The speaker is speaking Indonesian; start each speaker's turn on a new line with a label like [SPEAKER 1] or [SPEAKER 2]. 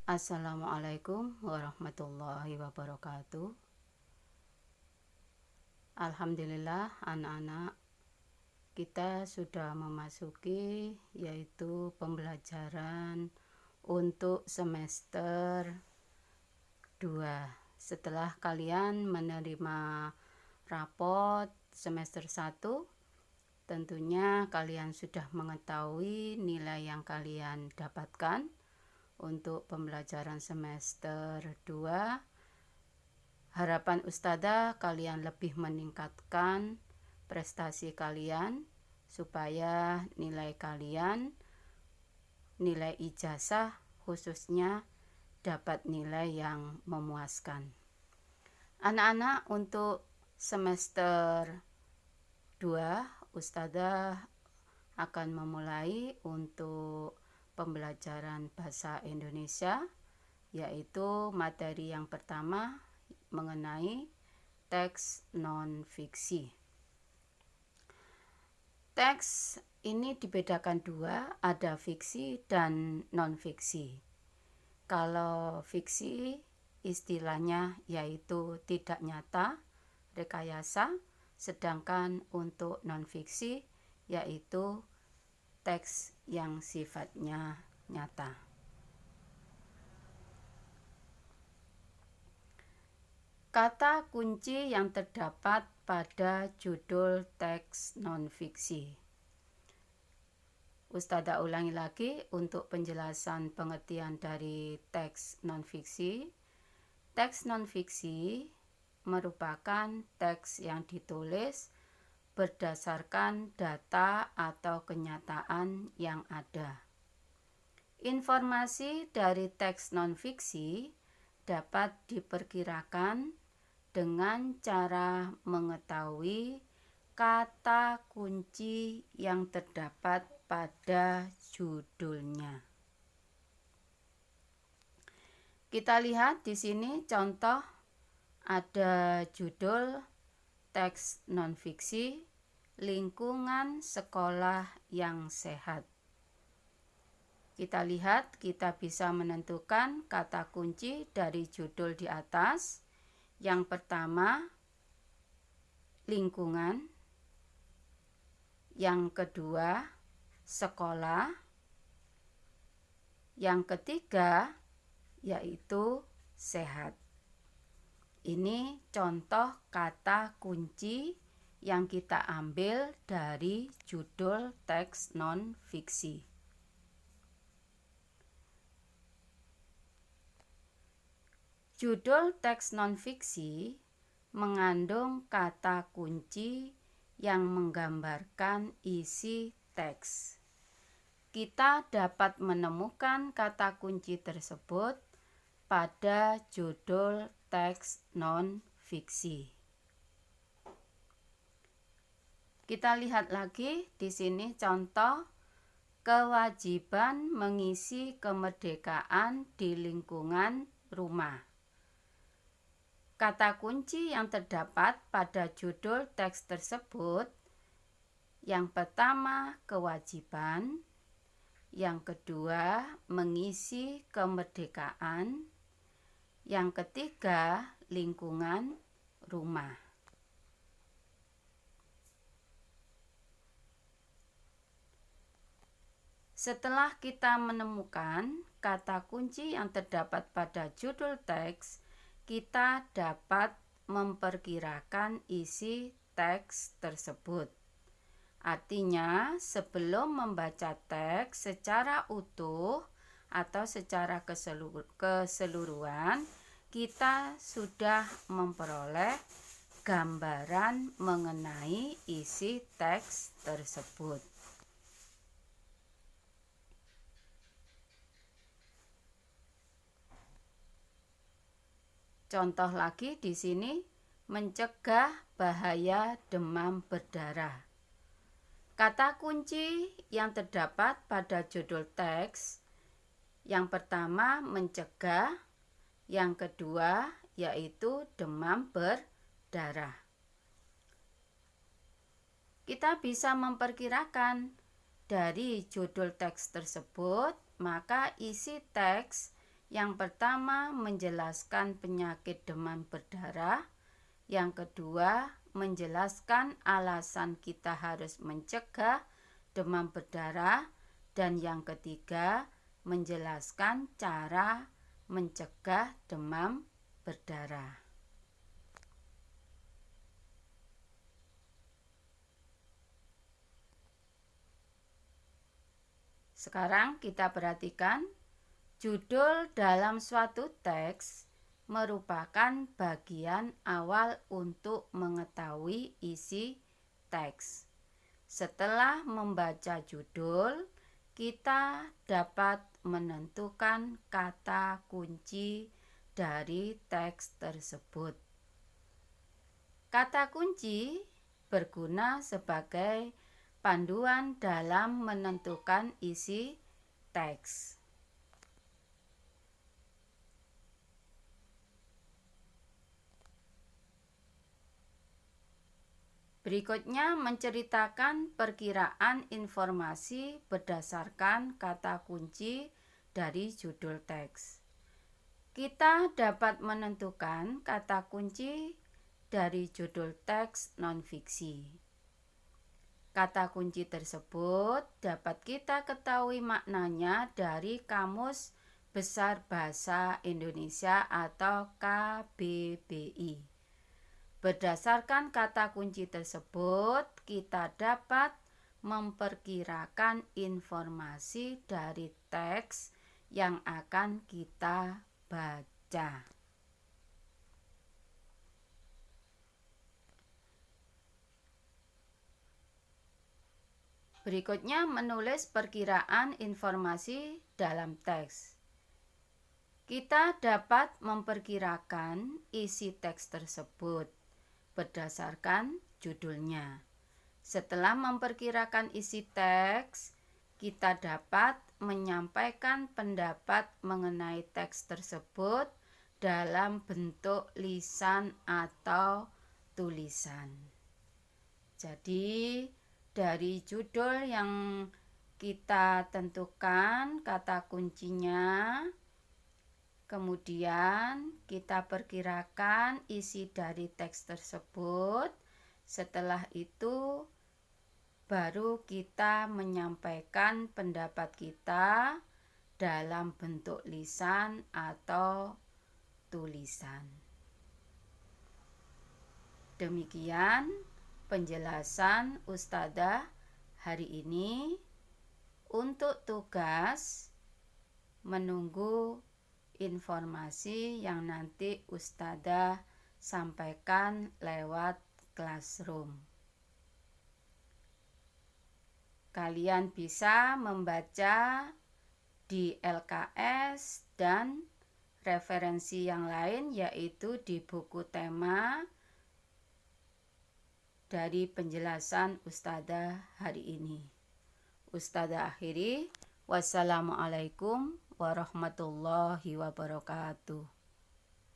[SPEAKER 1] Assalamualaikum warahmatullahi wabarakatuh. Alhamdulillah anak-anak, kita sudah memasuki yaitu pembelajaran untuk semester 2. Setelah kalian menerima raport semester 1, tentunya kalian sudah mengetahui nilai yang kalian dapatkan untuk pembelajaran semester 2. Harapan Ustazah kalian lebih meningkatkan prestasi kalian supaya nilai kalian, nilai ijazah khususnya, dapat nilai yang memuaskan. Anak-anak, untuk semester 2 Ustazah akan memulai untuk pembelajaran bahasa Indonesia, yaitu materi yang pertama mengenai teks non-fiksi. Teks ini dibedakan dua, ada fiksi dan non-fiksi. Kalau fiksi istilahnya yaitu tidak nyata, rekayasa, sedangkan untuk non-fiksi yaitu teks yang sifatnya nyata. Kata kunci yang terdapat pada judul teks non-fiksi. Ustazah ulangi lagi untuk penjelasan pengertian dari teks non-fiksi. Teks non-fiksi merupakan teks yang ditulis berdasarkan data atau kenyataan yang ada. Informasi dari teks non-fiksi dapat diperkirakan dengan cara mengetahui kata kunci yang terdapat pada judulnya. Kita lihat di sini contoh, ada judul teks non-fiksi, lingkungan sekolah yang sehat. Kita lihat, kita bisa menentukan kata kunci dari judul di atas. Yang pertama, lingkungan. Yang kedua, sekolah. Yang ketiga, yaitu sehat. Ini contoh kata kunci yang kita ambil dari judul teks non-fiksi. Judul teks non-fiksi mengandung kata kunci yang menggambarkan isi teks. Kita dapat menemukan kata kunci tersebut pada judul teks non-fiksi. Kita lihat lagi di sini contoh, kewajiban mengisi kemerdekaan di lingkungan rumah. Kata kunci yang terdapat pada judul teks tersebut, yang pertama kewajiban, yang kedua mengisi kemerdekaan, yang ketiga lingkungan rumah. Setelah kita menemukan kata kunci yang terdapat pada judul teks, kita dapat memperkirakan isi teks tersebut. Artinya, sebelum membaca teks secara utuh atau secara keseluruhan, kita sudah memperoleh gambaran mengenai isi teks tersebut. Contoh lagi di sini, mencegah bahaya demam berdarah. Kata kunci yang terdapat pada judul teks, yang pertama mencegah, yang kedua yaitu demam berdarah. Kita bisa memperkirakan dari judul teks tersebut, maka isi teks Yang pertama, menjelaskan penyakit demam berdarah. Yang kedua, menjelaskan alasan kita harus mencegah demam berdarah. Dan yang ketiga, menjelaskan cara mencegah demam berdarah. Sekarang kita perhatikan judul dalam suatu teks merupakan bagian awal untuk mengetahui isi teks. Setelah membaca judul, kita dapat menentukan kata kunci dari teks tersebut. Kata kunci berguna sebagai panduan dalam menentukan isi teks. Berikutnya menceritakan perkiraan informasi berdasarkan kata kunci dari judul teks. Kita dapat menentukan kata kunci dari judul teks non-fiksi. Kata kunci tersebut dapat kita ketahui maknanya dari Kamus Besar Bahasa Indonesia atau KBBI. Berdasarkan kata kunci tersebut, kita dapat memperkirakan informasi dari teks yang akan kita baca. Berikutnya menulis perkiraan informasi dalam teks. Kita dapat memperkirakan isi teks tersebut berdasarkan judulnya. Setelah memperkirakan isi teks, kita dapat menyampaikan pendapat mengenai teks tersebut dalam bentuk lisan atau tulisan. Jadi, dari judul yang kita tentukan kata kuncinya, kemudian kita perkirakan isi dari teks tersebut. Setelah itu baru kita menyampaikan pendapat kita dalam bentuk lisan atau tulisan. Demikian penjelasan Ustadzah hari ini. Untuk tugas menunggu informasi yang nanti Ustadzah sampaikan lewat classroom. Kalian bisa membaca di LKS dan referensi yang lain, yaitu di buku tema dari penjelasan Ustadzah hari ini. Ustadzah akhiri, wassalamualaikum warahmatullahi wabarakatuh.